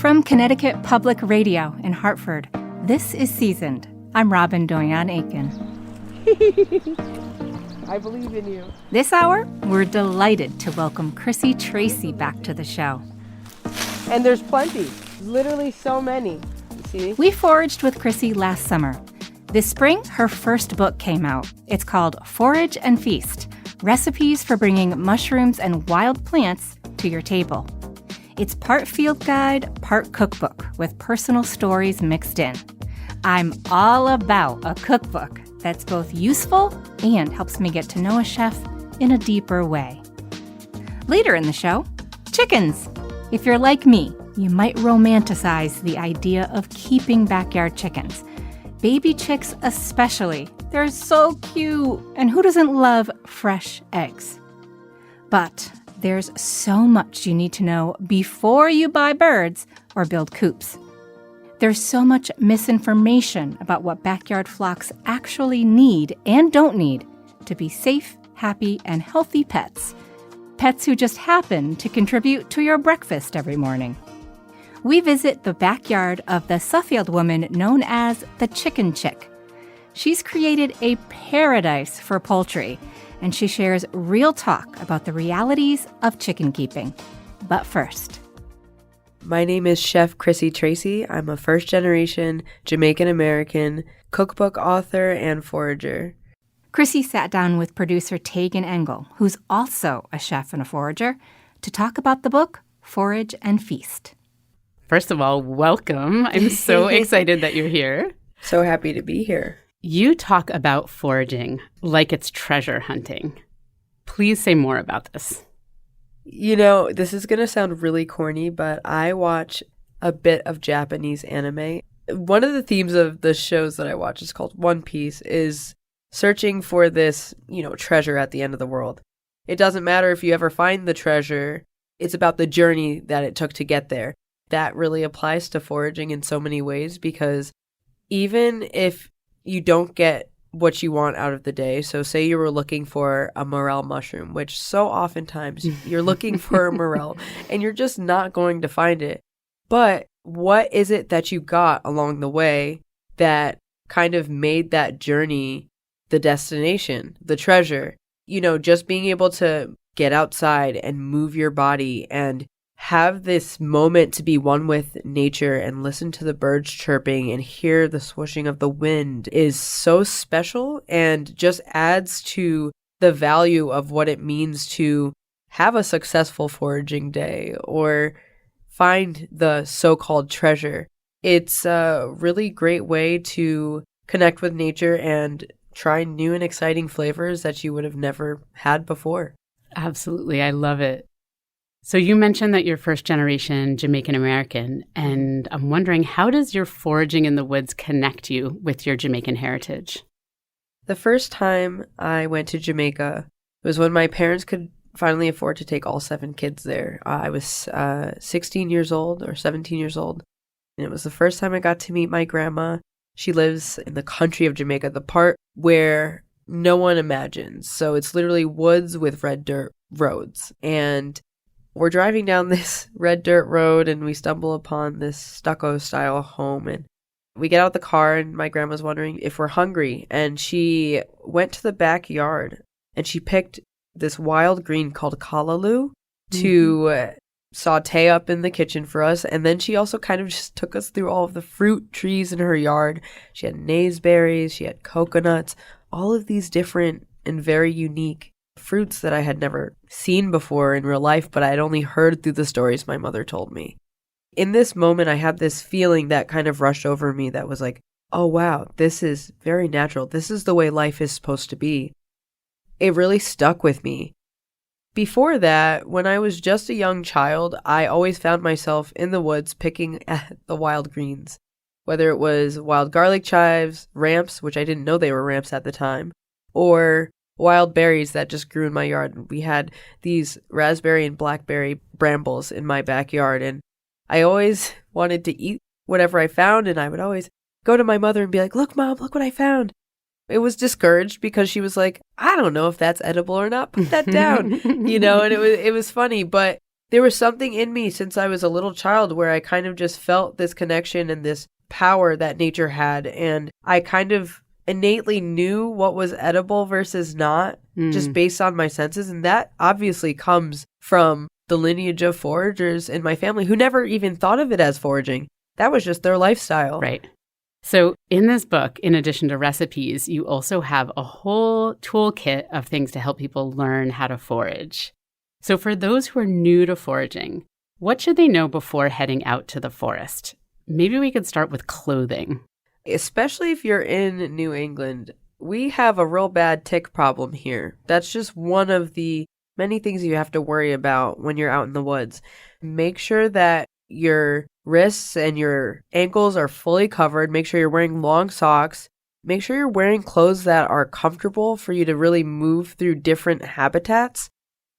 From Connecticut Public Radio in Hartford, this is Seasoned. I'm Robyn Doyon-Aitken. I believe in you. This hour, we're delighted to welcome Chrissy Tracey back to the show. And there's plenty. Literally so many. See? We foraged with Chrissy last summer. This spring, her first book came out. It's called Forage Feast, Recipes for Bringing Mushrooms and Wild Plants to Your Table. It's part field guide, part cookbook, with personal stories mixed in. I'm all about a cookbook that's both useful and helps me get to know a chef in a deeper way. Later in the show, chickens. If you're like me, you might romanticize the idea of keeping backyard chickens. Baby chicks especially. They're so cute. And who doesn't love fresh eggs? But there's so much you need to know before you buy birds or build coops. There's so much misinformation about what backyard flocks actually need and don't need to be safe, happy, and healthy pets. Pets who just happen to contribute to your breakfast every morning. We visit the backyard of the Suffield woman known as the Chicken Chick. She's created a paradise for poultry, and she shares real talk about the realities of chicken keeping. But first, my name is Chef Chrissy Tracey. I'm a first-generation Jamaican-American cookbook author and forager. Chrissy sat down with producer Tagan Engel, who's also a chef and a forager, to talk about the book Forage Feast. First of all, welcome. I'm so excited that you're here. So happy to be here. You talk about foraging like it's treasure hunting. Please say more about this. You know, this is going to sound really corny, but I watch a bit of Japanese anime. One of the themes of the shows that I watch is called One Piece, is searching for this, treasure at the end of the world. It doesn't matter if you ever find the treasure. It's about the journey that it took to get there. That really applies to foraging in so many ways, because even if you don't get what you want out of the day, so say you were looking for a morel mushroom, which so oftentimes you're looking for a morel and you're just not going to find it. But what is it that you got along the way that kind of made that journey the destination, the treasure? Just being able to get outside and move your body and have this moment to be one with nature and listen to the birds chirping and hear the swooshing of the wind is so special, and just adds to the value of what it means to have a successful foraging day or find the so-called treasure. It's a really great way to connect with nature and try new and exciting flavors that you would have never had before. Absolutely. I love it. So you mentioned that you're first generation Jamaican American, and I'm wondering, how does your foraging in the woods connect you with your Jamaican heritage? The first time I went to Jamaica was when my parents could finally afford to take all 7 kids there. I was 16 years old or 17 years old, and it was the first time I got to meet my grandma. She lives in the country of Jamaica, the part where no one imagines. So it's literally woods with red dirt roads, and we're driving down this red dirt road and we stumble upon this stucco-style home, and we get out the car and my grandma's wondering if we're hungry, and she went to the backyard and she picked this wild green called callaloo to saute up in the kitchen for us, and then she also kind of just took us through all of the fruit trees in her yard. She had naseberries, she had coconuts, all of these different and very unique fruits that I had never seen before in real life, but I had only heard through the stories my mother told me. In this moment, I had this feeling that kind of rushed over me that was like, oh wow, this is very natural. This is the way life is supposed to be. It really stuck with me. Before that, when I was just a young child, I always found myself in the woods picking at the wild greens, whether it was wild garlic chives, ramps, which I didn't know they were ramps at the time, or wild berries that just grew in my yard. We had these raspberry and blackberry brambles in my backyard, and I always wanted to eat whatever I found, and I would always go to my mother and be like, look, Mom, look what I found. It was discouraged because she was like, I don't know if that's edible or not. Put that down, and it was funny. But there was something in me since I was a little child where I kind of just felt this connection and this power that nature had. And I kind of innately knew what was edible versus not, just based on my senses. And that obviously comes from the lineage of foragers in my family who never even thought of it as foraging. That was just their lifestyle. Right. So in this book, in addition to recipes, you also have a whole toolkit of things to help people learn how to forage. So for those who are new to foraging, what should they know before heading out to the forest? Maybe we could start with clothing. Especially if you're in New England, we have a real bad tick problem here. That's just one of the many things you have to worry about when you're out in the woods. Make sure that your wrists and your ankles are fully covered. Make sure you're wearing long socks. Make sure you're wearing clothes that are comfortable for you to really move through different habitats.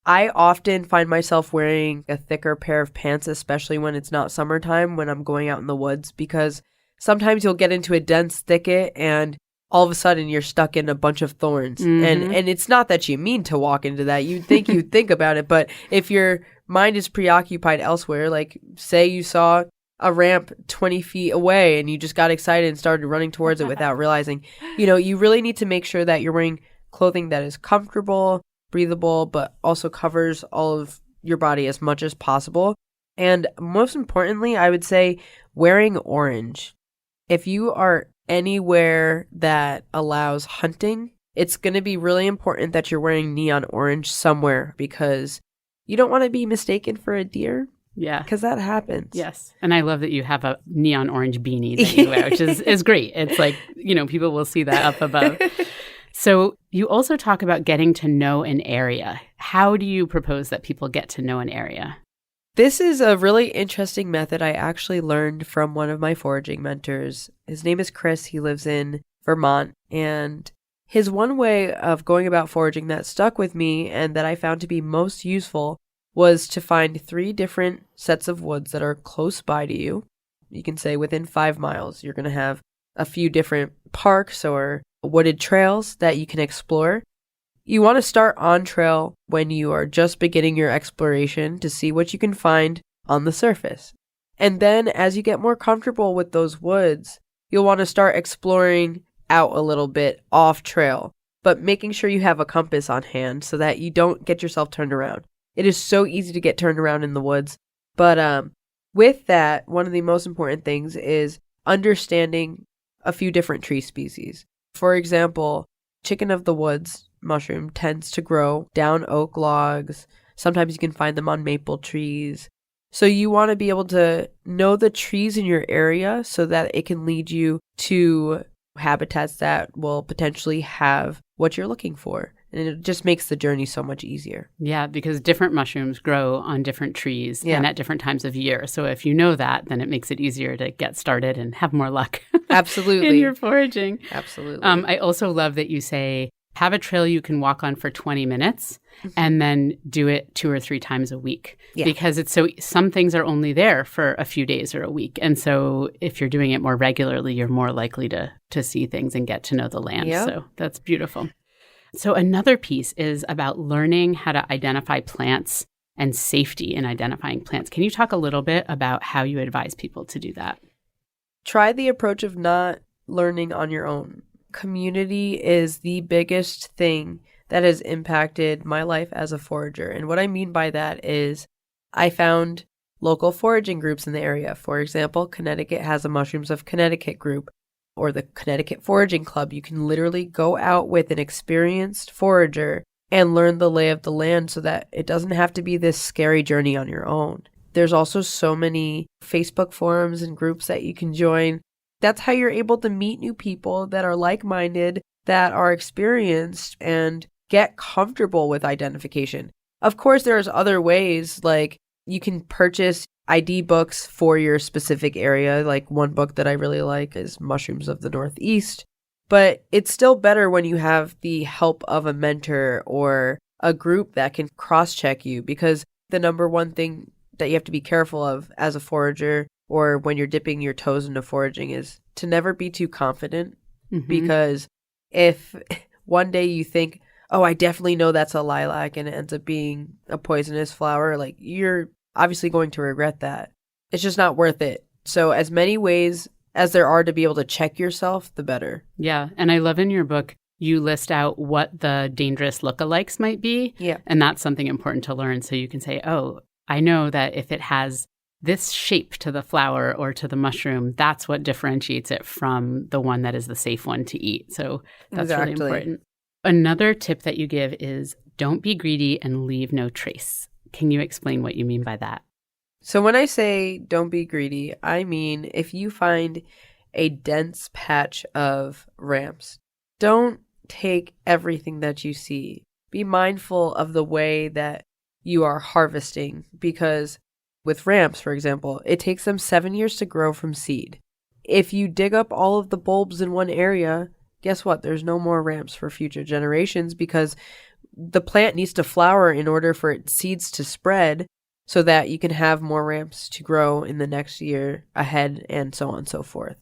I often find myself wearing a thicker pair of pants, especially when it's not summertime, when I'm going out in the woods, because sometimes you'll get into a dense thicket and all of a sudden you're stuck in a bunch of thorns. And it's not that you mean to walk into that. You'd think about it. But if your mind is preoccupied elsewhere, like say you saw a ramp 20 feet away and you just got excited and started running towards it without realizing, you really need to make sure that you're wearing clothing that is comfortable, breathable, but also covers all of your body as much as possible. And most importantly, I would say wearing orange. If you are anywhere that allows hunting, it's going to be really important that you're wearing neon orange somewhere because you don't want to be mistaken for a deer. Yeah. Because that happens. Yes. And I love that you have a neon orange beanie that you wear, which is great. It's like, people will see that up above. So you also talk about getting to know an area. How do you propose that people get to know an area? This is a really interesting method I actually learned from one of my foraging mentors. His name is Chris. He lives in Vermont. And his one way of going about foraging that stuck with me and that I found to be most useful was to find 3 different sets of woods that are close by to you. You can say within 5 miles. You're going to have a few different parks or wooded trails that you can explore. You want to start on trail when you are just beginning your exploration to see what you can find on the surface. And then as you get more comfortable with those woods, you'll want to start exploring out a little bit off trail, but making sure you have a compass on hand so that you don't get yourself turned around. It is so easy to get turned around in the woods. But with that, one of the most important things is understanding a few different tree species. For example, chicken of the woods mushroom tends to grow down oak logs. Sometimes you can find them on maple trees. So you want to be able to know the trees in your area so that it can lead you to habitats that will potentially have what you're looking for. And it just makes the journey so much easier. Yeah, because different mushrooms grow on different trees and at different times of year. So if you know that, then it makes it easier to get started and have more luck. Absolutely. In your foraging. Absolutely. I also love that you say, have a trail you can walk on for 20 minutes and then do it 2 or 3 times a week. Yeah. Because some things are only there for a few days or a week. And so if you're doing it more regularly, you're more likely to see things and get to know the land. Yep. So that's beautiful. So another piece is about learning how to identify plants and safety in identifying plants. Can you talk a little bit about how you advise people to do that? Try the approach of not learning on your own. Community is the biggest thing that has impacted my life as a forager. And what I mean by that is I found local foraging groups in the area. For example, Connecticut has a Mushrooms of Connecticut group or the Connecticut Foraging Club. You can literally go out with an experienced forager and learn the lay of the land so that it doesn't have to be this scary journey on your own. There's also so many Facebook forums and groups that you can join. That's how you're able to meet new people that are like-minded, that are experienced, and get comfortable with identification. Of course, there's other ways, like you can purchase ID books for your specific area. Like one book that I really like is Mushrooms of the Northeast. But it's still better when you have the help of a mentor or a group that can cross-check you, because the number one thing that you have to be careful of as a forager or when you're dipping your toes into foraging is to never be too confident. Because if one day you think, oh, I definitely know that's a lilac and it ends up being a poisonous flower, like you're obviously going to regret that. It's just not worth it. So as many ways as there are to be able to check yourself, the better. Yeah. And I love in your book, you list out what the dangerous lookalikes might be. Yeah. And that's something important to learn. So you can say, oh, I know that if it has this shape to the flower or to the mushroom, that's what differentiates it from the one that is the safe one to eat. So that's really important. Another tip that you give is don't be greedy and leave no trace. Can you explain what you mean by that? So when I say don't be greedy, I mean if you find a dense patch of ramps, don't take everything that you see. Be mindful of the way that you are harvesting, because with ramps, for example, it takes them 7 years to grow from seed. If you dig up all of the bulbs in one area, guess what? There's no more ramps for future generations, because the plant needs to flower in order for its seeds to spread so that you can have more ramps to grow in the next year ahead, and so on and so forth.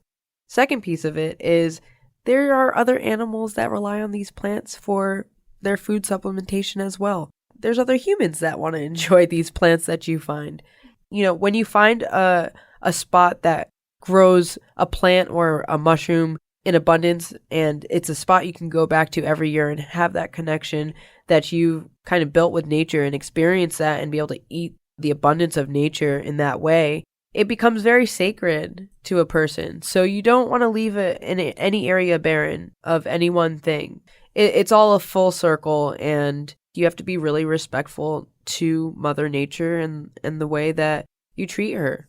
Second piece of it is there are other animals that rely on these plants for their food supplementation as well. There's other humans that want to enjoy these plants that you find. You know, when you find a spot that grows a plant or a mushroom in abundance, and it's a spot you can go back to every year and have that connection that you kind of built with nature and experience that and be able to eat the abundance of nature in that way, it becomes very sacred to a person. So you don't want to leave it in any area barren of any one thing. It's all a full circle, and you have to be really respectful to Mother Nature and the way that you treat her.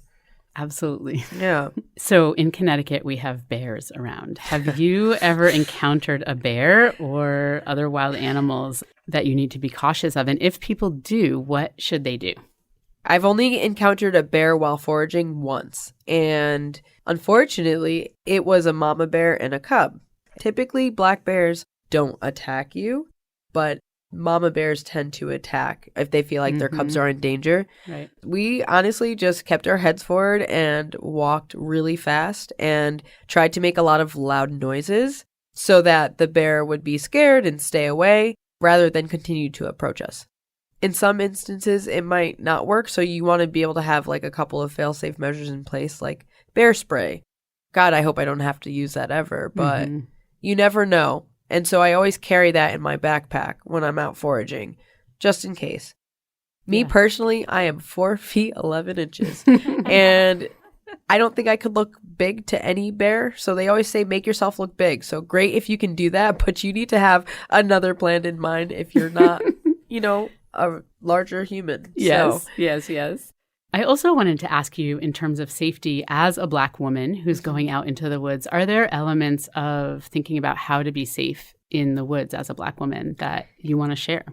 Absolutely. Yeah. So in Connecticut, we have bears around. Have you ever encountered a bear or other wild animals that you need to be cautious of? And if people do, what should they do? I've only encountered a bear while foraging once, and unfortunately, it was a mama bear and a cub. Typically, black bears don't attack you, but mama bears tend to attack if they feel like their cubs are in danger. Right. We honestly just kept our heads forward and walked really fast and tried to make a lot of loud noises so that the bear would be scared and stay away rather than continue to approach us. In some instances, it might not work, so you want to be able to have like a couple of fail-safe measures in place, like bear spray. God, I hope I don't have to use that ever, but you never know. And so I always carry that in my backpack when I'm out foraging, just in case. Me personally, I am 4 feet 11 inches, and I don't think I could look big to any bear. So they always say, make yourself look big. So great if you can do that, but you need to have another plan in mind if you're not, you know, a larger human. Yes, yes. I also wanted to ask you, in terms of safety as a Black woman who's going out into the woods, are there elements of thinking about how to be safe in the woods as a Black woman that you want to share?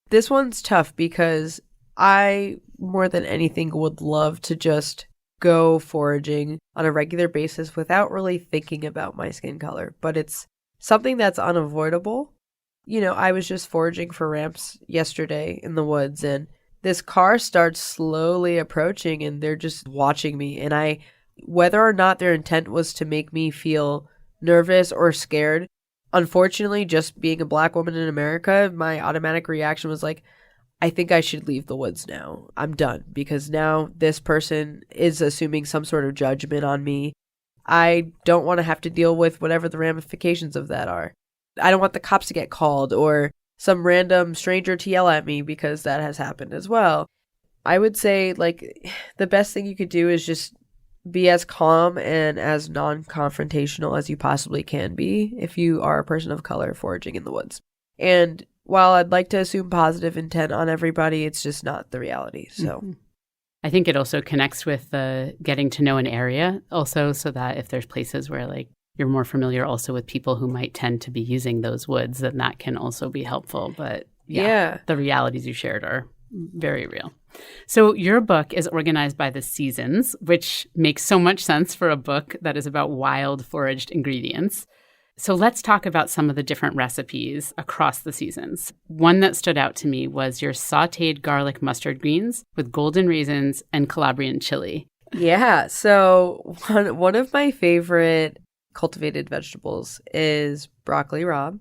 This one's tough because I, more than anything, would love to just go foraging on a regular basis without really thinking about my skin color, but it's something that's unavoidable. You know, I was just foraging for ramps yesterday in the woods, and this car starts slowly approaching, and they're just watching me. And whether or not their intent was to make me feel nervous or scared, unfortunately, just being a Black woman in America, my automatic reaction was like, I think I should leave the woods now. I'm done, because now this person is assuming some sort of judgment on me. I don't want to have to deal with whatever the ramifications of that are. I don't want the cops to get called or some random stranger to yell at me, because that has happened as well. I would say, like, the best thing you could do is just be as calm and as non-confrontational as you possibly can be if you are a person of color foraging in the woods. And while I'd like to assume positive intent on everybody, it's just not the reality. So I think it also connects with the getting to know an area also, so that if there's places where like you're more familiar also with people who might tend to be using those woods, then that can also be helpful. But the realities you shared are very real. So your book is organized by the seasons, which makes so much sense for a book that is about wild foraged ingredients. So let's talk about some of the different recipes across the seasons. One that stood out to me was your sautéed garlic mustard greens with golden raisins and Calabrian chili. Yeah, so one of my favorite cultivated vegetables is broccoli rabe.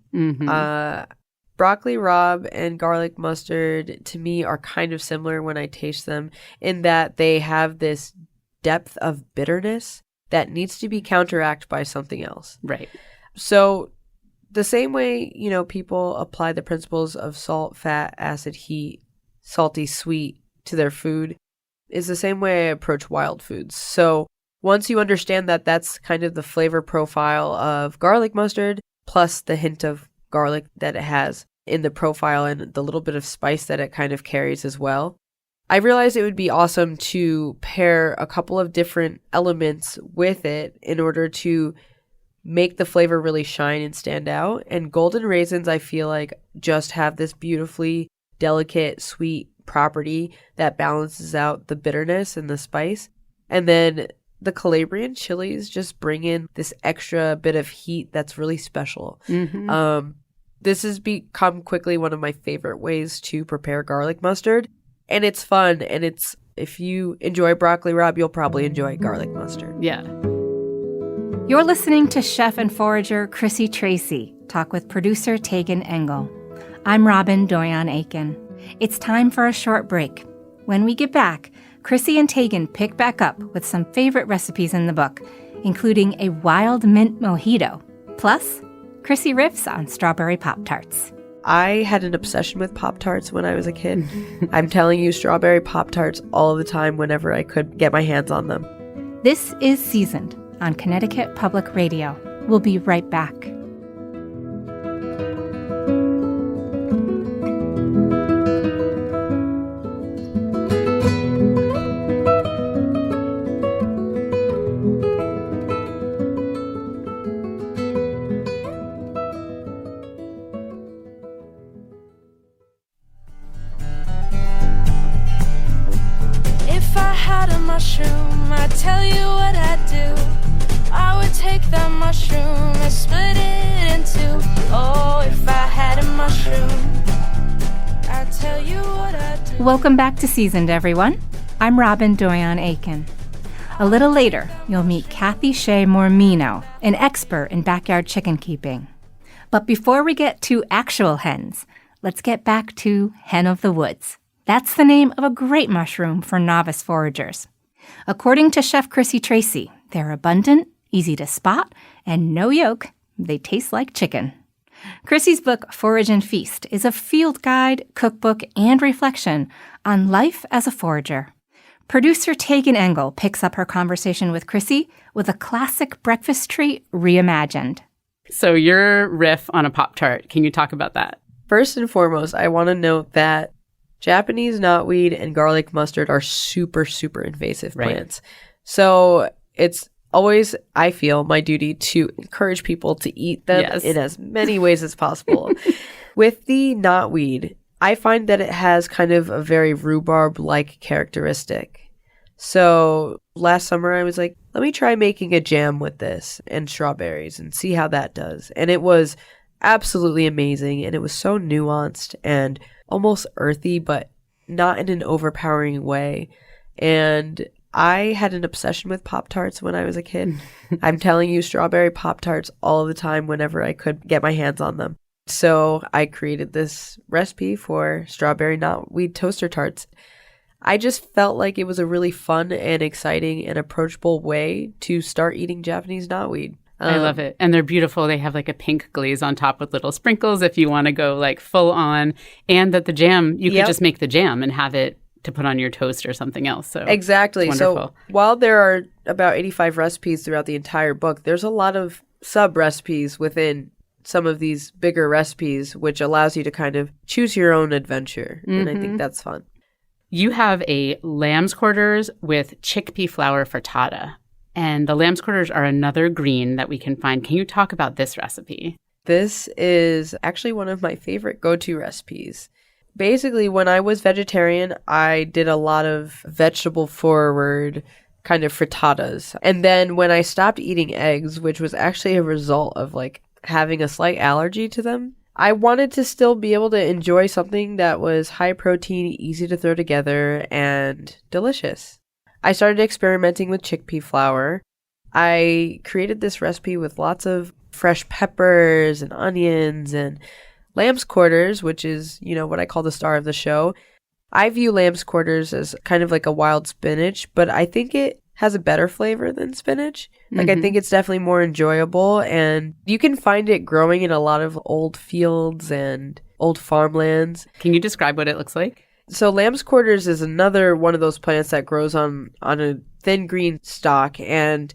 Broccoli rabe and garlic mustard to me are kind of similar when I taste them in that they have this depth of bitterness that needs to be counteracted by something else. Right. So the same way, people apply the principles of salt, fat, acid, heat, salty, sweet to their food is the same way I approach wild foods. So once you understand that that's kind of the flavor profile of garlic mustard, plus the hint of garlic that it has in the profile and the little bit of spice that it kind of carries as well, I realized it would be awesome to pair a couple of different elements with it in order to make the flavor really shine and stand out. And golden raisins, I feel like, just have this beautifully delicate, sweet property that balances out the bitterness and the spice. And then the Calabrian chilies just bring in this extra bit of heat that's really special. Mm-hmm. This has become quickly one of my favorite ways to prepare garlic mustard. And it's fun. And if you enjoy broccoli rabe, you'll probably enjoy garlic mustard. Yeah. You're listening to chef and forager Chrissy Tracey talk with producer Tagan Engel. I'm Robyn Doyon-Aitken. It's time for a short break. When we get back, Chrissy and Tagan pick back up with some favorite recipes in the book, including a wild mint mojito. Plus, Chrissy riffs on strawberry Pop Tarts. I had an obsession with Pop Tarts when I was a kid. I'm telling you, strawberry Pop Tarts all the time whenever I could get my hands on them. This is Seasoned on Connecticut Public Radio. We'll be right back. If I had a mushroom, I'd tell you what I'd do. I would take the mushroom and split it in two. Oh, if I had a mushroom, I'd tell you what I'd do. Welcome back to Seasoned, everyone. I'm Robyn Doyon-Aitken. A little later, you'll meet Kathy Shea Mormino, an expert in backyard chicken keeping. But before we get to actual hens, let's get back to Hen of the Woods. That's the name of a great mushroom for novice foragers. According to Chef Chrissy Tracey, they're abundant, easy to spot, and no yolk. They taste like chicken. Chrissy's book, Forage and Feast, is a field guide, cookbook, and reflection on life as a forager. Producer Tagan Engel picks up her conversation with Chrissy with a classic breakfast treat reimagined. So your riff on a Pop-Tart, can you talk about that? First and foremost, I want to note that Japanese knotweed and garlic mustard are super, super invasive plants. So it's always, I feel, my duty to encourage people to eat them in as many ways as possible. With the knotweed, I find that it has kind of a very rhubarb-like characteristic. So last summer I was like, let me try making a jam with this and strawberries and see how that does. And it was absolutely amazing. And it was so nuanced and almost earthy, but not in an overpowering way. And I had an obsession with Pop Tarts when I was a kid. I'm telling you, strawberry Pop Tarts all the time whenever I could get my hands on them. So I created this recipe for strawberry knotweed toaster tarts. I just felt like it was a really fun and exciting and approachable way to start eating Japanese knotweed. I love it. And they're beautiful. They have like a pink glaze on top with little sprinkles if you want to go like full on. And that the jam, you could just make the jam and have it to put on your toast or something else. So exactly. So while there are about 85 recipes throughout the entire book, there's a lot of sub recipes within some of these bigger recipes, which allows you to kind of choose your own adventure. Mm-hmm. And I think that's fun. You have a lamb's quarters with chickpea flour frittata. And the lamb's quarters are another green that we can find. Can you talk about this recipe? This is actually one of my favorite go-to recipes. Basically, when I was vegetarian, I did a lot of vegetable-forward kind of frittatas. And then when I stopped eating eggs, which was actually a result of like having a slight allergy to them, I wanted to still be able to enjoy something that was high protein, easy to throw together, and delicious. I started experimenting with chickpea flour. I created this recipe with lots of fresh peppers and onions and lamb's quarters, which is, what I call the star of the show. I view lamb's quarters as kind of like a wild spinach, but I think it has a better flavor than spinach. I think it's definitely more enjoyable, and you can find it growing in a lot of old fields and old farmlands. Can you describe what it looks like? So lamb's quarters is another one of those plants that grows on a thin green stalk, and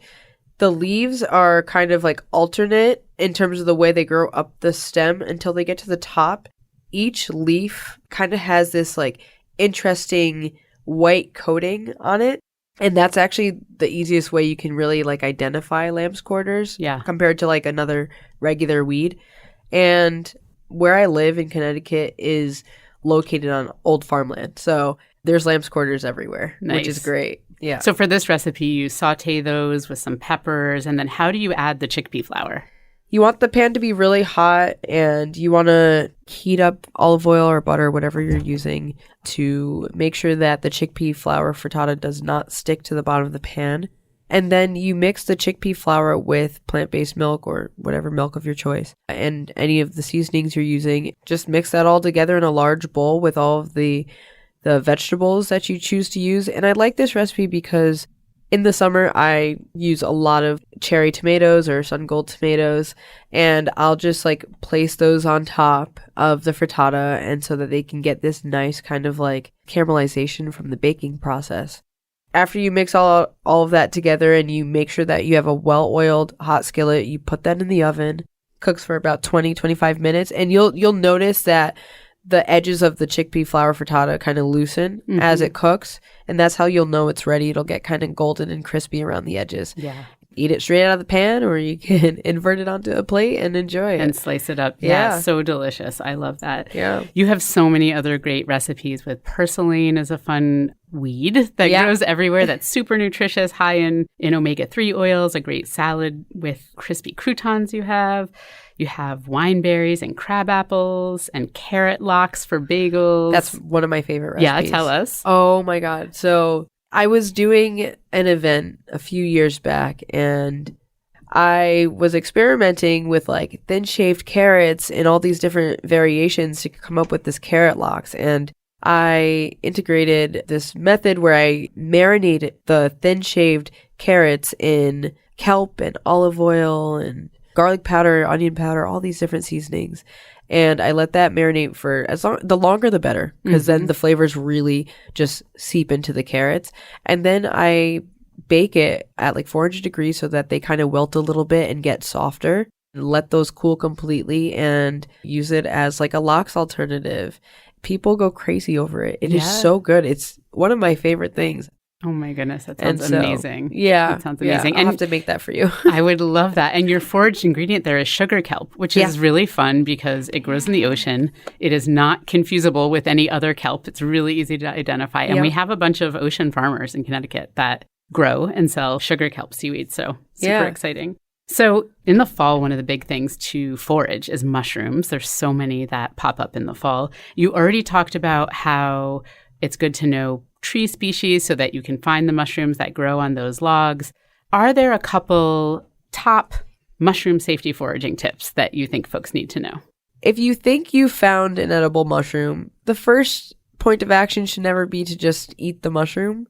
the leaves are kind of like alternate in terms of the way they grow up the stem until they get to the top. Each leaf kind of has this like interesting white coating on it. And that's actually the easiest way you can really like identify lamb's quarters compared to like another regular weed. And where I live in Connecticut is located on old farmland. So there's lamb's quarters everywhere, which is great. Yeah. So for this recipe, you saute those with some peppers. And then how do you add the chickpea flour? You want the pan to be really hot, and you want to heat up olive oil or butter, whatever you're using, to make sure that the chickpea flour frittata does not stick to the bottom of the pan. And then you mix the chickpea flour with plant-based milk or whatever milk of your choice and any of the seasonings you're using. Just mix that all together in a large bowl with all of the vegetables that you choose to use. And I like this recipe because in the summer, I use a lot of cherry tomatoes or sun gold tomatoes, and I'll just like place those on top of the frittata, and so that they can get this nice kind of like caramelization from the baking process. After you mix all of that together and you make sure that you have a well-oiled hot skillet, you put that in the oven, cooks for about 20-25 minutes, and you'll notice that the edges of the chickpea flour frittata kind of loosen as it cooks, and that's how you'll know it's ready. It'll get kind of golden and crispy around the edges. Yeah. Eat it straight out of the pan, or you can invert it onto a plate and enjoy it. And slice it up. Yeah, so delicious. I love that. Yeah. You have so many other great recipes with purslane is a fun weed that grows everywhere that's super nutritious, high in omega-3 oils, a great salad with crispy croutons you have. You have wine berries and crab apples and carrot locks for bagels. That's one of my favorite recipes. Yeah, tell us. Oh my God. So I was doing an event a few years back, and I was experimenting with like thin shaved carrots and all these different variations to come up with this carrot locks. And I integrated this method where I marinated the thin shaved carrots in kelp and olive oil and garlic powder, onion powder, all these different seasonings. And I let that marinate for the longer the better, because then the flavors really just seep into the carrots. And then I bake it at like 400 degrees so that they kind of wilt a little bit and get softer. Let those cool completely and use it as like a lox alternative. People go crazy over it. It is so good. It's one of my favorite things. Oh my goodness, that sounds amazing. Yeah. That sounds amazing. Yeah, I'll have to make that for you. I would love that. And your foraged ingredient there is sugar kelp, which is really fun because it grows in the ocean. It is not confusable with any other kelp. It's really easy to identify. And we have a bunch of ocean farmers in Connecticut that grow and sell sugar kelp seaweed. So super exciting. So in the fall, one of the big things to forage is mushrooms. There's so many that pop up in the fall. You already talked about how it's good to know tree species so that you can find the mushrooms that grow on those logs. Are there a couple top mushroom safety foraging tips that you think folks need to know? If you think you found an edible mushroom, the first point of action should never be to just eat the mushroom.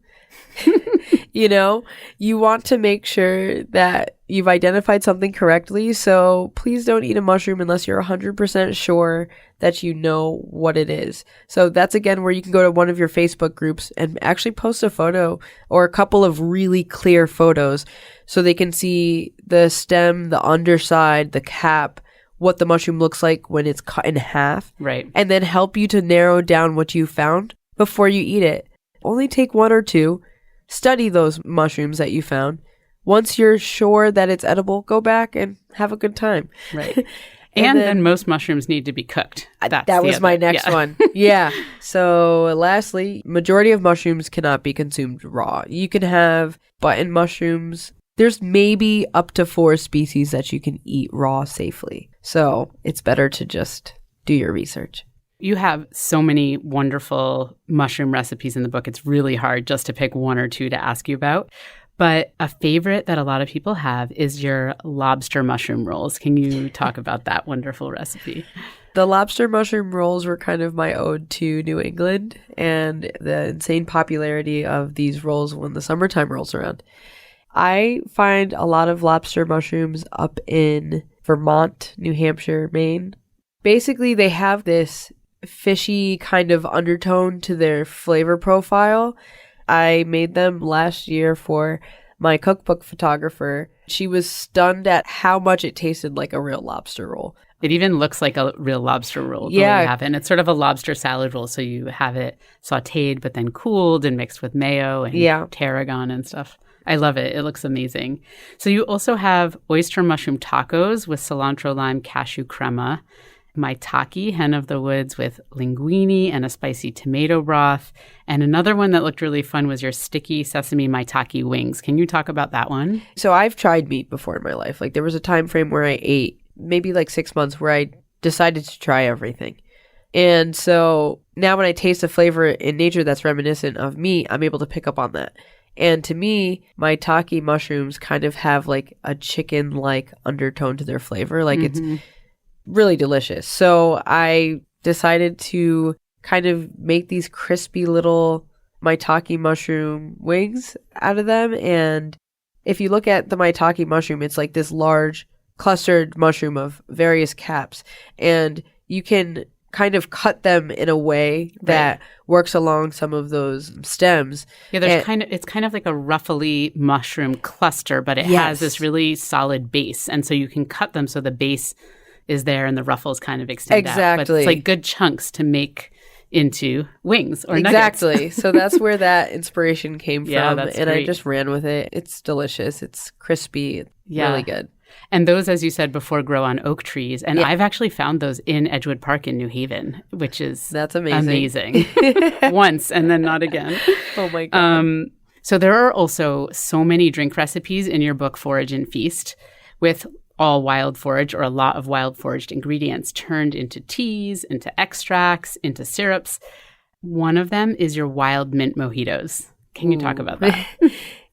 You want to make sure that you've identified something correctly. So please don't eat a mushroom unless you're 100% sure that you know what it is. So that's again where you can go to one of your Facebook groups and actually post a photo or a couple of really clear photos so they can see the stem, the underside, the cap, what the mushroom looks like when it's cut in half. Right. And then help you to narrow down what you found before you eat it. Only take one or two. Study those mushrooms that you found. Once you're sure that it's edible, go back and have a good time. Right. and then most mushrooms need to be cooked. That was my next one. Yeah. So lastly, majority of mushrooms cannot be consumed raw. You can have button mushrooms. There's maybe up to 4 species that you can eat raw safely. So it's better to just do your research. You have so many wonderful mushroom recipes in the book. It's really hard just to pick one or two to ask you about. But a favorite that a lot of people have is your lobster mushroom rolls. Can you talk about that wonderful recipe? The lobster mushroom rolls were kind of my ode to New England and the insane popularity of these rolls when the summertime rolls around. I find a lot of lobster mushrooms up in Vermont, New Hampshire, Maine. Basically, they have this fishy kind of undertone to their flavor profile. I made them last year for my cookbook photographer. She was stunned at how much it tasted like a real lobster roll. It even looks like a real lobster roll. Yeah. You have it. And it's sort of a lobster salad roll. So you have it sauteed, but then cooled and mixed with mayo and tarragon and stuff. I love it. It looks amazing. So you also have oyster mushroom tacos with cilantro, lime, cashew crema, maitake, hen of the woods with linguine and a spicy tomato broth. And another one that looked really fun was your sticky sesame maitake wings. Can you talk about that one? So I've tried meat before in my life. Like there was a time frame where I ate maybe like 6 months where I decided to try everything. And so now when I taste a flavor in nature that's reminiscent of meat, I'm able to pick up on that. And to me, maitake mushrooms kind of have like a chicken-like undertone to their flavor. Like it's really delicious. So I decided to kind of make these crispy little maitake mushroom wings out of them. And if you look at the maitake mushroom, it's like this large clustered mushroom of various caps. And you can kind of cut them in a way that works along some of those stems. Yeah, it's kind of like a ruffly mushroom cluster, but it has this really solid base. And so you can cut them so the base is there and the ruffles kind of extend out. But it's like good chunks to make into wings or nuggets. Exactly. So that's where that inspiration came from. That's and great. I just ran with it. It's delicious. It's crispy. Really good. And those, as you said before, grow on oak trees. And I've actually found those in Edgewood Park in New Haven, which is that's amazing. Once and then not again. Oh my God. So there are also so many drink recipes in your book, Forage and Feast, with all wild forage or a lot of wild foraged ingredients turned into teas, into extracts, into syrups. One of them is your wild mint mojitos. Can you talk about that?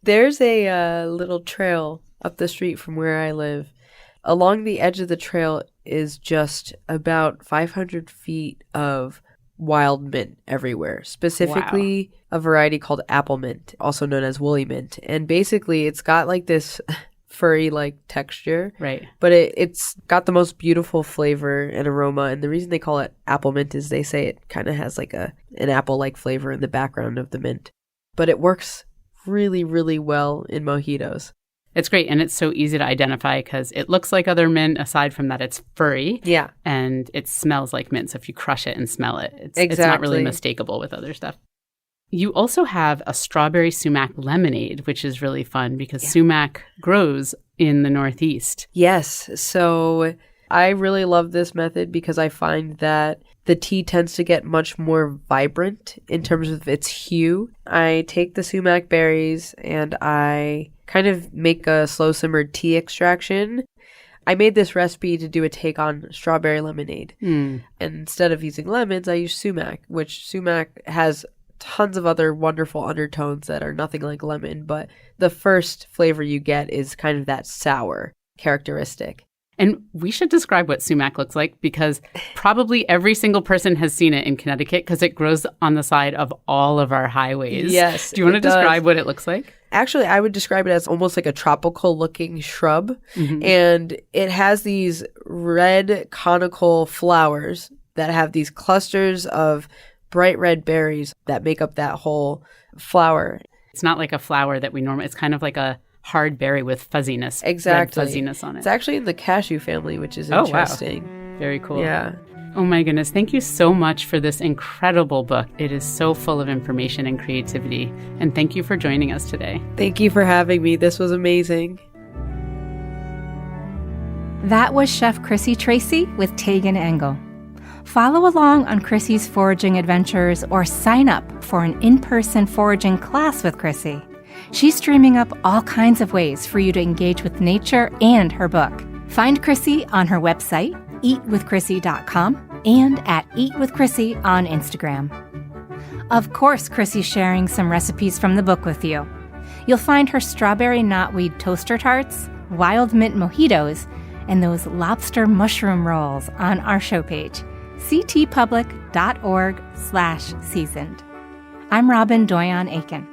There's a little trail up the street from where I live. Along the edge of the trail is just about 500 feet of wild mint everywhere, specifically a variety called apple mint, also known as woolly mint. And basically it's got like this furry-like texture. Right. But it's got the most beautiful flavor and aroma. And the reason they call it apple mint is they say it kind of has like an apple-like flavor in the background of the mint. But it works really, really well in mojitos. It's great. And it's so easy to identify because it looks like other mint. Aside from that, it's furry. Yeah. And it smells like mint. So if you crush it and smell it, it's not really mistakable with other stuff. You also have a strawberry sumac lemonade, which is really fun because sumac grows in the Northeast. Yes. So I really love this method because I find that the tea tends to get much more vibrant in terms of its hue. I take the sumac berries and I kind of make a slow simmered tea extraction. I made this recipe to do a take on strawberry lemonade. And instead of using lemons, I use sumac, which sumac has tons of other wonderful undertones that are nothing like lemon, but the first flavor you get is kind of that sour characteristic. And we should describe what sumac looks like because probably every single person has seen it in Connecticut because it grows on the side of all of our highways. Yes. Do you want to describe what it looks like? Actually, I would describe it as almost like a tropical looking shrub. And it has these red conical flowers that have these clusters of bright red berries that make up that whole flower. It's not like a flower that we normally, it's kind of like a hard berry with fuzziness. Exactly. Red fuzziness on it. It's actually in the cashew family, which is interesting. Wow. Very cool. Yeah. Oh my goodness. Thank you so much for this incredible book. It is so full of information and creativity. And thank you for joining us today. Thank you for having me. This was amazing. That was Chef Chrissy Tracey with Tagan Engel. Follow along on Chrissy's foraging adventures or sign up for an in-person foraging class with Chrissy. She's dreaming up all kinds of ways for you to engage with nature and her book. Find Chrissy on her website, eatwithchrissy.com, and at eatwithchrissy on Instagram. Of course, Chrissy's sharing some recipes from the book with you. You'll find her strawberry knotweed toaster tarts, wild mint mojitos, and those lobster mushroom rolls on our show page. ctpublic.org/seasoned. I'm Robyn Doyon-Aitken.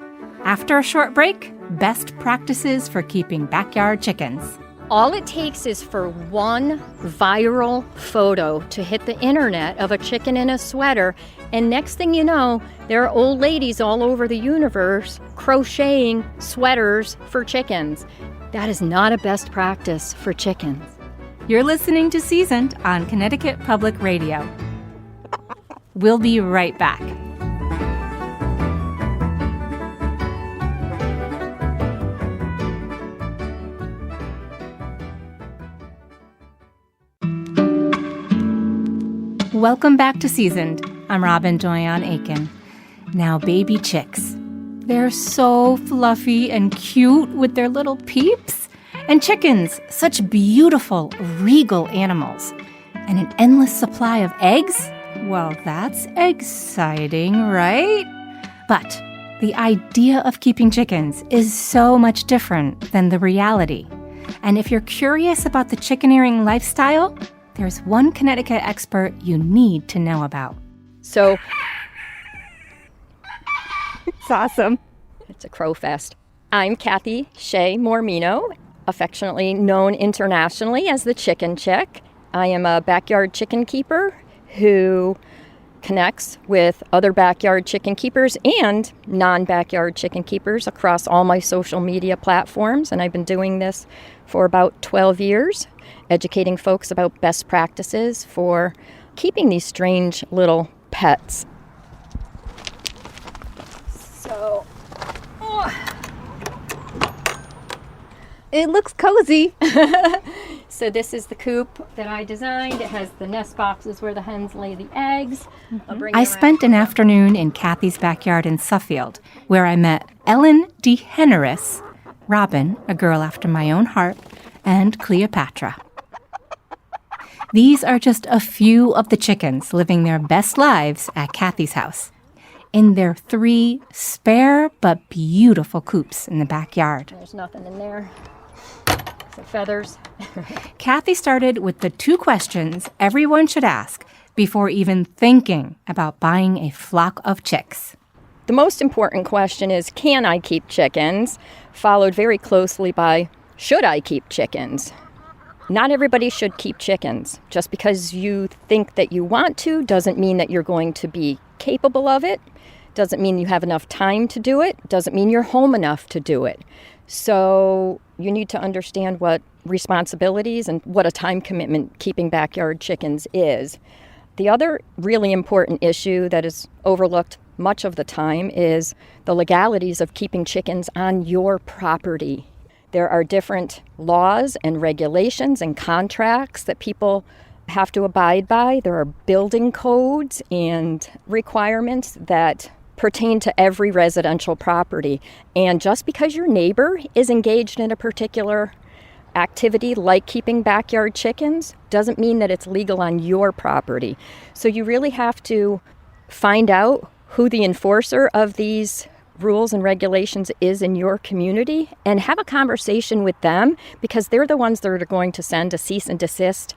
After a short break, best practices for keeping backyard chickens. All it takes is for one viral photo to hit the internet of a chicken in a sweater, and next thing you know, there are old ladies all over the universe crocheting sweaters for chickens. That is not a best practice for chickens. You're listening to Seasoned on Connecticut Public Radio. We'll be right back. Welcome back to Seasoned. I'm Robyn Doyon-Aitken. Now, baby chicks. They're so fluffy and cute with their little peeps. And chickens, such beautiful, regal animals. And an endless supply of eggs? Well, that's exciting, right? But the idea of keeping chickens is so much different than the reality. And if you're curious about the chickeneering lifestyle, there's one Connecticut expert you need to know about. So, it's awesome. It's a crow fest. I'm Kathy Shea Mormino, affectionately known internationally as the Chicken Chick. I am a backyard chicken keeper who connects with other backyard chicken keepers and non-backyard chicken keepers across all my social media platforms. And I've been doing this for about 12 years, educating folks about best practices for keeping these strange little pets. So, it looks cozy. So this is the coop that I designed. It has the nest boxes where the hens lay the eggs. I spent an afternoon in Kathy's backyard in Suffield, where I met Ellen DeGeneres, Robyn, a girl after my own heart, and Cleopatra. These are just a few of the chickens living their best lives at Kathy's house, in their 3 spare but beautiful coops in the backyard. There's nothing in there. So feathers. Kathy started with the 2 questions everyone should ask before even thinking about buying a flock of chicks. The most important question is, can I keep chickens? Followed very closely by, should I keep chickens? Not everybody should keep chickens. Just because you think that you want to doesn't mean that you're going to be capable of it. Doesn't mean you have enough time to do it. Doesn't mean you're home enough to do it. So you need to understand what responsibilities and what a time commitment keeping backyard chickens is. The other really important issue that is overlooked much of the time is the legalities of keeping chickens on your property. There are different laws and regulations and contracts that people have to abide by. There are building codes and requirements that pertain to every residential property. And just because your neighbor is engaged in a particular activity like keeping backyard chickens doesn't mean that it's legal on your property. So you really have to find out who the enforcer of these rules and regulations is in your community and have a conversation with them, because they're the ones that are going to send a cease and desist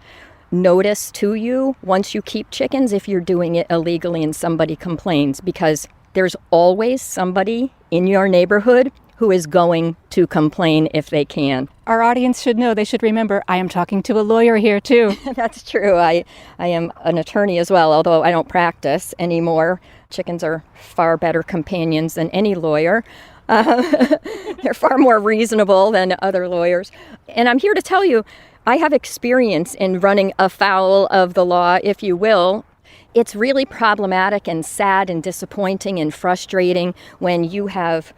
notice to you once you keep chickens if you're doing it illegally and somebody complains, because there's always somebody in your neighborhood who is going to complain if they can. Our audience should know, they should remember, I am talking to a lawyer here too. That's true. I am an attorney as well, although I don't practice anymore. Chickens are far better companions than any lawyer. They're far more reasonable than other lawyers. And I'm here to tell you, I have experience in running afoul of the law, if you will. It's really problematic and sad and disappointing and frustrating when you have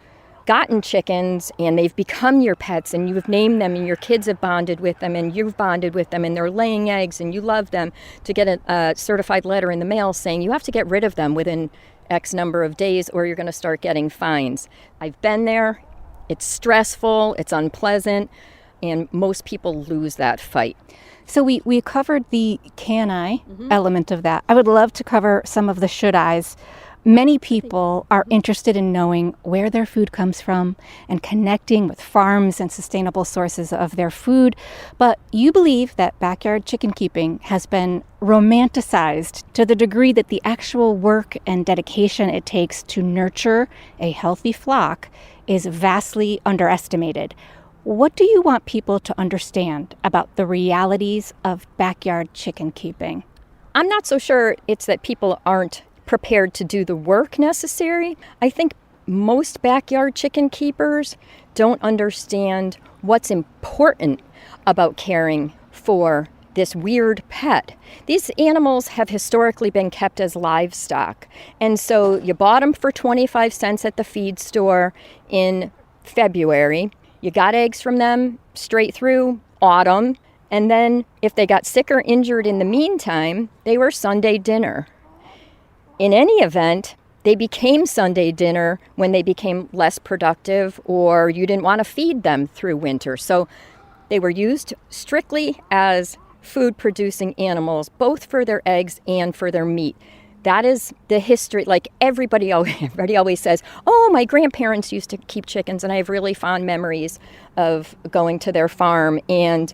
gotten chickens and they've become your pets and you've named them and your kids have bonded with them and you've bonded with them and they're laying eggs and you love them, to get a certified letter in the mail saying you have to get rid of them within X number of days or you're going to start getting fines. I've been there. It's stressful. It's unpleasant. And most people lose that fight. So we covered the can I element of that. I would love to cover some of the should I's. Many people are interested in knowing where their food comes from and connecting with farms and sustainable sources of their food. But you believe that backyard chicken keeping has been romanticized to the degree that the actual work and dedication it takes to nurture a healthy flock is vastly underestimated. What do you want people to understand about the realities of backyard chicken keeping? I'm not so sure it's that people aren't prepared to do the work necessary. I think most backyard chicken keepers don't understand what's important about caring for this weird pet. These animals have historically been kept as livestock. And so you bought them for 25 cents at the feed store in February. You got eggs from them straight through autumn. And then if they got sick or injured in the meantime, they were Sunday dinner. In any event, they became Sunday dinner when they became less productive or you didn't want to feed them through winter. So they were used strictly as food-producing animals, both for their eggs and for their meat. That is the history. Like everybody always says, oh, my grandparents used to keep chickens, and I have really fond memories of going to their farm, and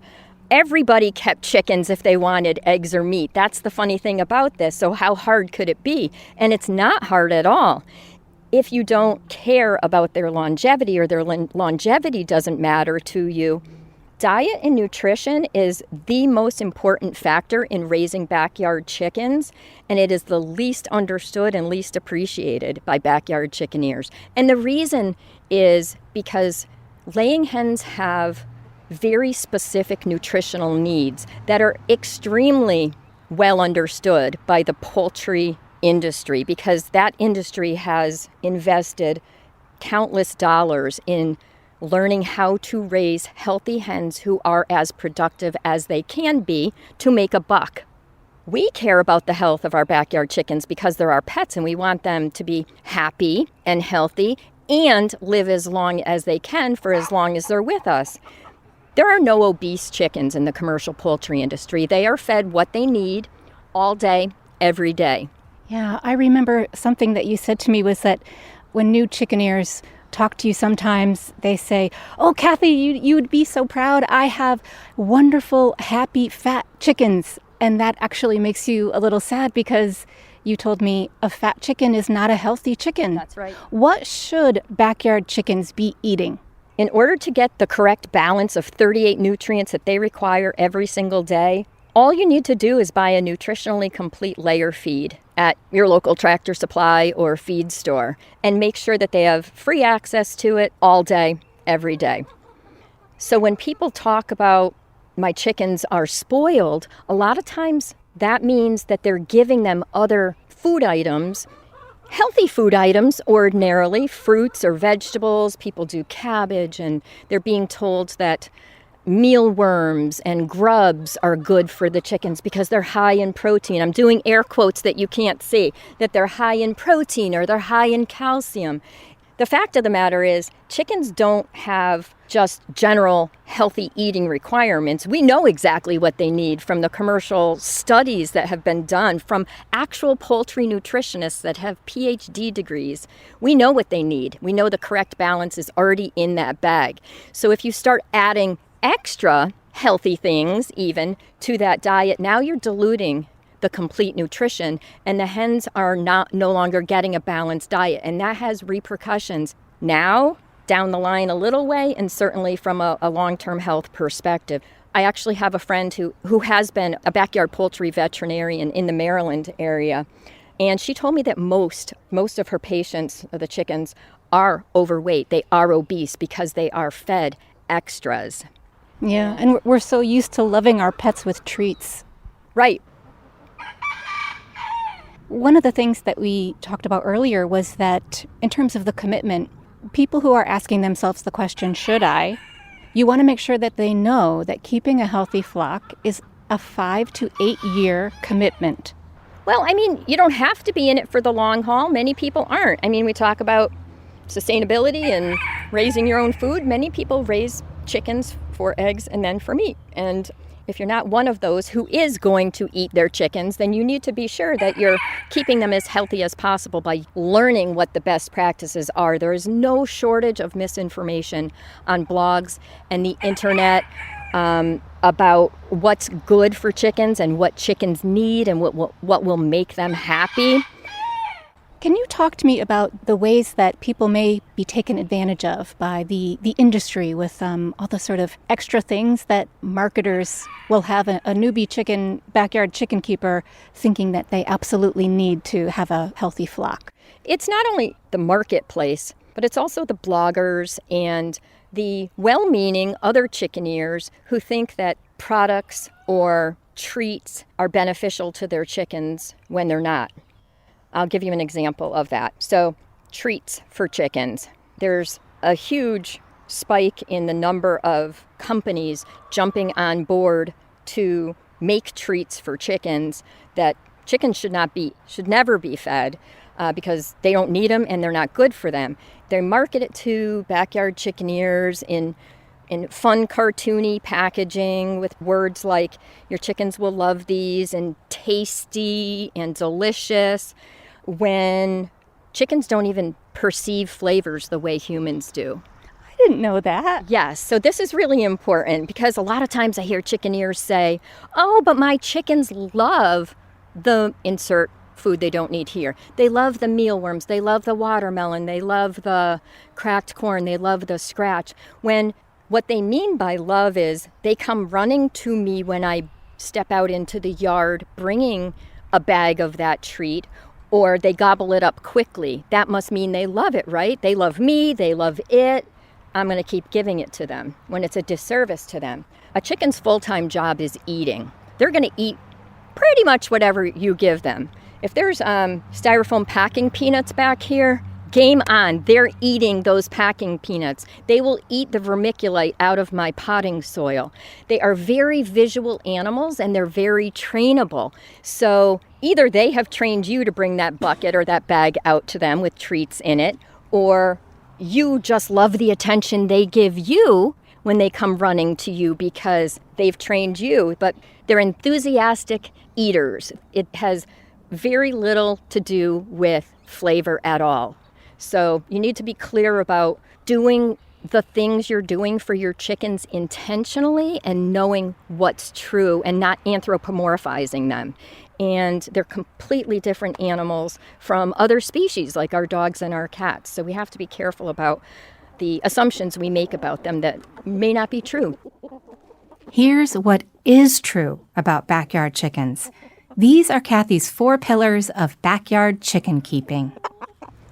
everybody kept chickens if they wanted eggs or meat. That's the funny thing about this. So how hard could it be? And it's not hard at all. If you don't care about their longevity or their longevity doesn't matter to you, diet and nutrition is the most important factor in raising backyard chickens, and it is the least understood and least appreciated by backyard chickeneers. And the reason is because laying hens have very specific nutritional needs that are extremely well understood by the poultry industry, because that industry has invested countless dollars in learning how to raise healthy hens who are as productive as they can be to make a buck. We care about the health of our backyard chickens because they're our pets, and we want them to be happy and healthy and live as long as they can for as long as they're with us. There are no obese chickens in the commercial poultry industry. They are fed what they need all day, every day. Yeah, I remember something that you said to me was that when new chickeneers talk to you sometimes, they say, oh, Kathy, you would be so proud. I have wonderful, happy, fat chickens. And that actually makes you a little sad because you told me a fat chicken is not a healthy chicken. That's right. What should backyard chickens be eating? In order to get the correct balance of 38 nutrients that they require every single day, all you need to do is buy a nutritionally complete layer feed at your local Tractor Supply or feed store and make sure that they have free access to it all day, every day. So when people talk about my chickens are spoiled, a lot of times that means that they're giving them other food items, healthy food items ordinarily, fruits or vegetables. People do cabbage, and they're being told that mealworms and grubs are good for the chickens because they're high in protein. I'm doing air quotes that you can't see, that they're high in protein or they're high in calcium. The fact of the matter is, chickens don't have just general healthy eating requirements. We know exactly what they need from the commercial studies that have been done, from actual poultry nutritionists that have PhD degrees. We know what they need. We know the correct balance is already in that bag. So if you start adding extra healthy things even to that diet, now you're diluting the complete nutrition, and the hens are no longer getting a balanced diet, and that has repercussions now down the line a little way, and certainly from a long-term health perspective. I actually have a friend who has been a backyard poultry veterinarian in the Maryland area, and she told me that most of her patients, the chickens, are overweight. They are obese because they are fed extras. Yeah, and we're so used to loving our pets with treats. Right. One of the things that we talked about earlier was that in terms of the commitment, people who are asking themselves the question, should I? You want to make sure that they know that keeping a healthy flock is a 5 to 8 year commitment. Well, I mean, you don't have to be in it for the long haul. Many people aren't. I mean, we talk about sustainability and raising your own food. Many people raise chickens for eggs and then for meat. And If you're not one of those who is going to eat their chickens, then you need to be sure that you're keeping them as healthy as possible by learning what the best practices are. There is no shortage of misinformation on blogs and the internet about what's good for chickens and what chickens need and what will make them happy. Can you talk to me about the ways that people may be taken advantage of by the industry with all the sort of extra things that marketers will have a newbie backyard chicken keeper thinking that they absolutely need to have a healthy flock? It's not only the marketplace, but it's also the bloggers and the well-meaning other chickeneers who think that products or treats are beneficial to their chickens when they're not. I'll give you an example of that. So, treats for chickens. There's a huge spike in the number of companies jumping on board to make treats for chickens that chickens should never be fed because they don't need them and they're not good for them. They market it to backyard chickeneers in fun, cartoony packaging with words like, your chickens will love these, and tasty and delicious, when chickens don't even perceive flavors the way humans do. I didn't know that. Yes, so this is really important because a lot of times I hear chickeneers say, oh, but my chickens love the insert food they don't need here. They love the mealworms, they love the watermelon, they love the cracked corn, they love the scratch. When what they mean by love is they come running to me when I step out into the yard bringing a bag of that treat, or they gobble it up quickly. That must mean they love it, right? They love me, they love it. I'm going to keep giving it to them when it's a disservice to them. A chicken's full-time job is eating. They're going to eat pretty much whatever you give them. If there's styrofoam packing peanuts back here, game on. They're eating those packing peanuts. They will eat the vermiculite out of my potting soil. They are very visual animals and they're very trainable. So either they have trained you to bring that bucket or that bag out to them with treats in it, or you just love the attention they give you when they come running to you because they've trained you. But they're enthusiastic eaters. It has very little to do with flavor at all. So you need to be clear about doing the things you're doing for your chickens intentionally and knowing what's true and not anthropomorphizing them. And they're completely different animals from other species like our dogs and our cats. So we have to be careful about the assumptions we make about them that may not be true. Here's what is true about backyard chickens. These are Kathy's 4 pillars of backyard chicken keeping.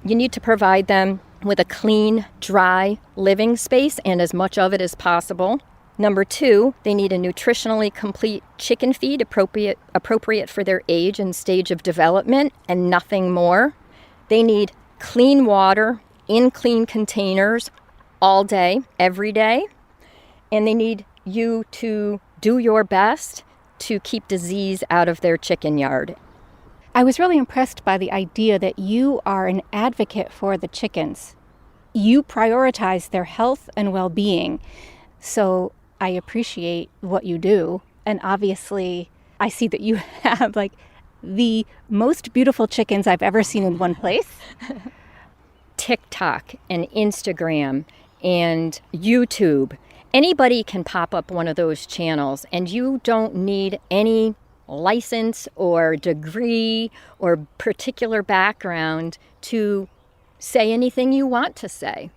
You need to provide them with a clean, dry living space and as much of it as possible. Number 2, they need a nutritionally complete chicken feed appropriate for their age and stage of development and nothing more. They need clean water in clean containers all day, every day. And they need you to do your best to keep disease out of their chicken yard. I was really impressed by the idea that you are an advocate for the chickens. You prioritize their health and well-being. So I appreciate what you do. And obviously, I see that you have like the most beautiful chickens I've ever seen in one place. TikTok and Instagram and YouTube. Anybody can pop up one of those channels, and you don't need any license or degree or particular background to say anything you want to say.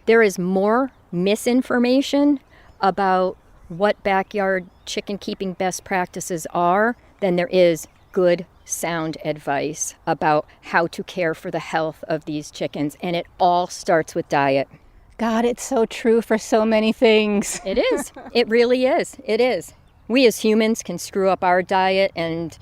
There is more misinformation about what backyard chicken keeping best practices are than there is good, sound advice about how to care for the health of these chickens. And it all starts with diet. God, it's so true for so many things. It is. It really is. It is. We as humans can screw up our diet and,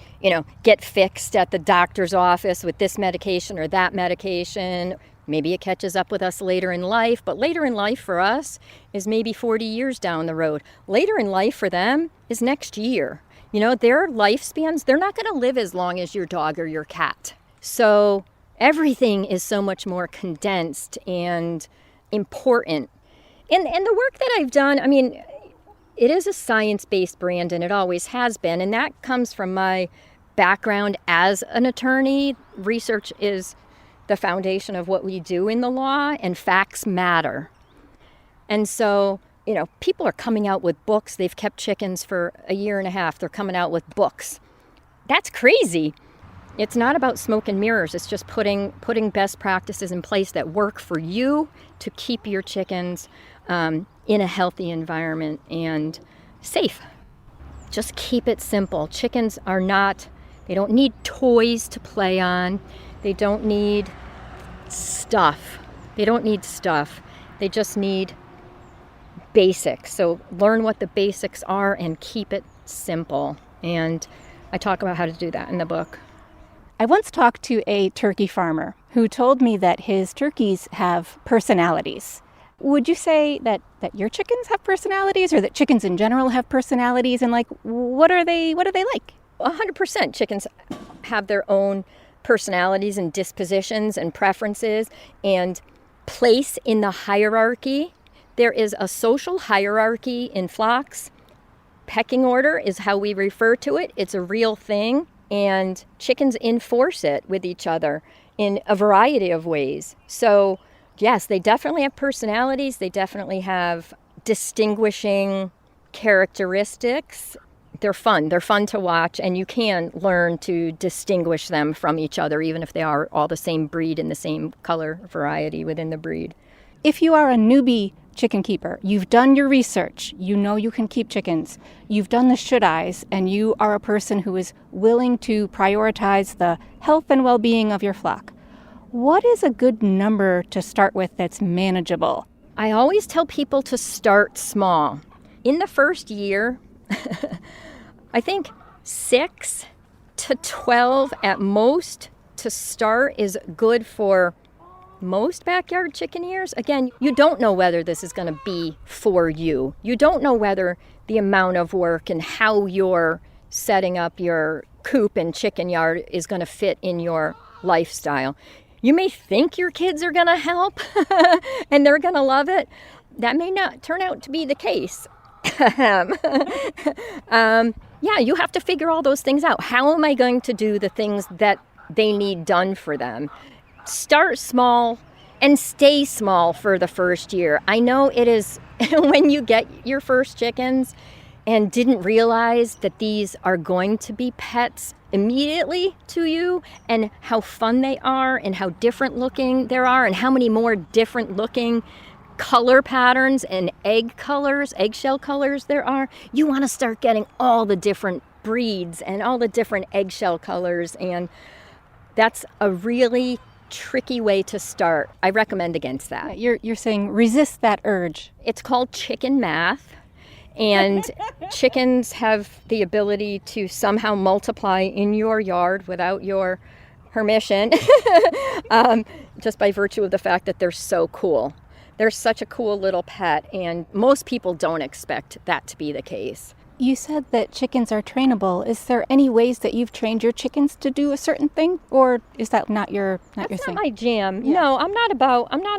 get fixed at the doctor's office with this medication or that medication. Maybe it catches up with us later in life, but later in life for us is maybe 40 years down the road. Later in life for them is next year. Their lifespans, they're not going to live as long as your dog or your cat. So everything is so much more condensed and important. And the work that I've done, it is a science-based brand, and it always has been. And that comes from my background as an attorney. Research is the foundation of what we do in the law, and facts matter. And so, people are coming out with books. They've kept chickens for a year and a half. They're coming out with books. That's crazy. It's not about smoke and mirrors. It's just putting best practices in place that work for you to keep your chickens in a healthy environment and safe. Just keep it simple. Chickens they don't need toys to play on. They don't need stuff. They just need basics. So learn what the basics are and keep it simple. And I talk about how to do that in the book. I once talked to a turkey farmer who told me that his turkeys have personalities. Would you say that your chickens have personalities, or that chickens in general have personalities? And what are they like? 100% chickens have their own personalities and dispositions and preferences and place in the hierarchy. There is a social hierarchy in flocks. Pecking order is how we refer to it. It's a real thing. And chickens enforce it with each other in a variety of ways. So, yes, they definitely have personalities. They definitely have distinguishing characteristics. They're fun. They're fun to watch, and you can learn to distinguish them from each other, even if they are all the same breed and the same color variety within the breed. If you are a newbie chicken keeper, you've done your research, you know you can keep chickens, you've done the should-Is, and you are a person who is willing to prioritize the health and well-being of your flock, what is a good number to start with that's manageable? I always tell people to start small. In the first year, I think 6 to 12 at most to start is good for most backyard chicken ears. Again, you don't know whether this is going to be for you. You don't know whether the amount of work and how you're setting up your coop and chicken yard is going to fit in your lifestyle. You may think your kids are going to help and they're going to love it. That may not turn out to be the case. Yeah, you have to figure all those things out. How am I going to do the things that they need done for them? Start small and stay small for the first year. I know it is when you get your first chickens and didn't realize that these are going to be pets immediately to you, and how fun they are and how different looking there are and how many more different looking color patterns and eggshell colors there are. You want to start getting all the different breeds and all the different eggshell colors, and that's a really tricky way to start. I recommend against that. You're saying resist that urge. It's called chicken math, and chickens have the ability to somehow multiply in your yard without your permission, just by virtue of the fact that they're so cool. They're such a cool little pet, and most people don't expect that to be the case. You said that chickens are trainable. Is there any ways that you've trained your chickens to do a certain thing, or is that not your thing? That's not my jam. Yeah. No, I'm not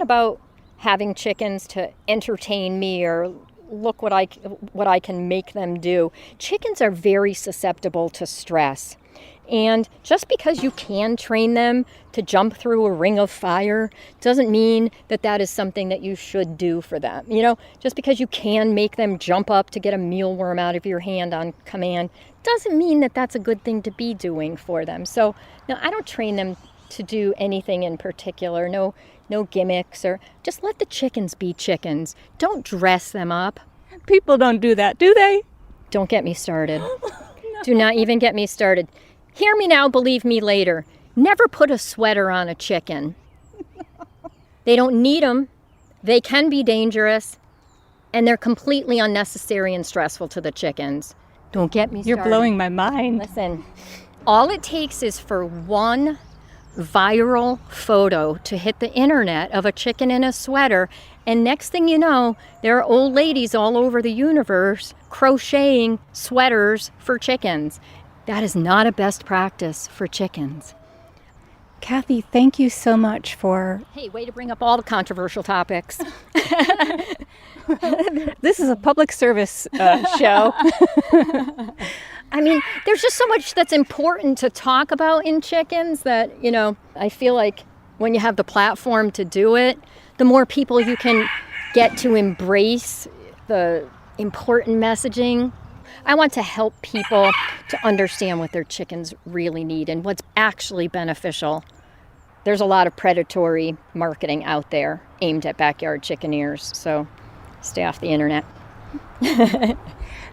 about having chickens to entertain me or look what I can make them do. Chickens are very susceptible to stress. And just because you can train them to jump through a ring of fire doesn't mean that that is something that you should do for them. Just because you can make them jump up to get a mealworm out of your hand on command doesn't mean that that's a good thing to be doing for them. So, no, I don't train them to do anything in particular. No gimmicks, or just let the chickens be chickens. Don't dress them up. People don't do that, do they? Don't get me started. No. Do not even get me started. Hear me now, believe me later. Never put a sweater on a chicken. They don't need them. They can be dangerous. And they're completely unnecessary and stressful to the chickens. Don't get me started. You're blowing my mind. Listen, all it takes is for one viral photo to hit the internet of a chicken in a sweater, and next thing you know, there are old ladies all over the universe crocheting sweaters for chickens. That is not a best practice for chickens. Kathy, thank you so much for... Hey, way to bring up all the controversial topics. This is a public service show. I mean, there's just so much that's important to talk about in chickens that, I feel like when you have the platform to do it, the more people you can get to embrace the important messaging. I want to help people to understand what their chickens really need and what's actually beneficial. There's a lot of predatory marketing out there aimed at backyard chickeneers, so stay off the internet.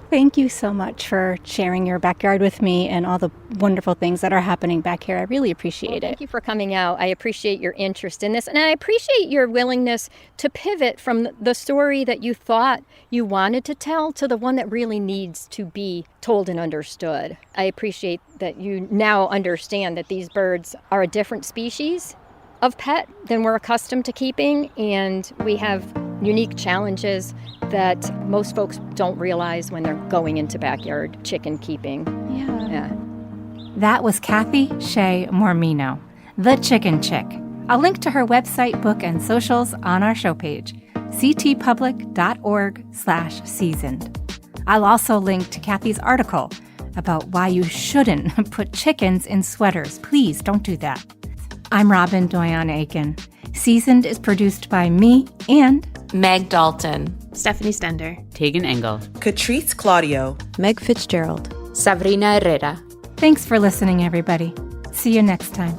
Thank you so much for sharing your backyard with me and all the wonderful things that are happening back here. I really appreciate it. Thank you for coming out. I appreciate your interest in this, and I appreciate your willingness to pivot from the story that you thought you wanted to tell to the one that really needs to be told and understood. I appreciate that you now understand that these birds are a different species of pet than we're accustomed to keeping, and we have unique challenges that most folks don't realize when they're going into backyard chicken keeping. Yeah. That was Kathy Shea Mormino, the Chicken Chick. I'll link to her website, book, and socials on our show page, ctpublic.org/seasoned. I'll also link to Kathy's article about why you shouldn't put chickens in sweaters. Please don't do that. I'm Robyn Doyon-Aitken. Seasoned is produced by me and Meg Dalton, Stephanie Stender, Tagan Engel, Katrice Claudio, Meg Fitzgerald, Sabrina Herrera. Thanks for listening, everybody. See you next time.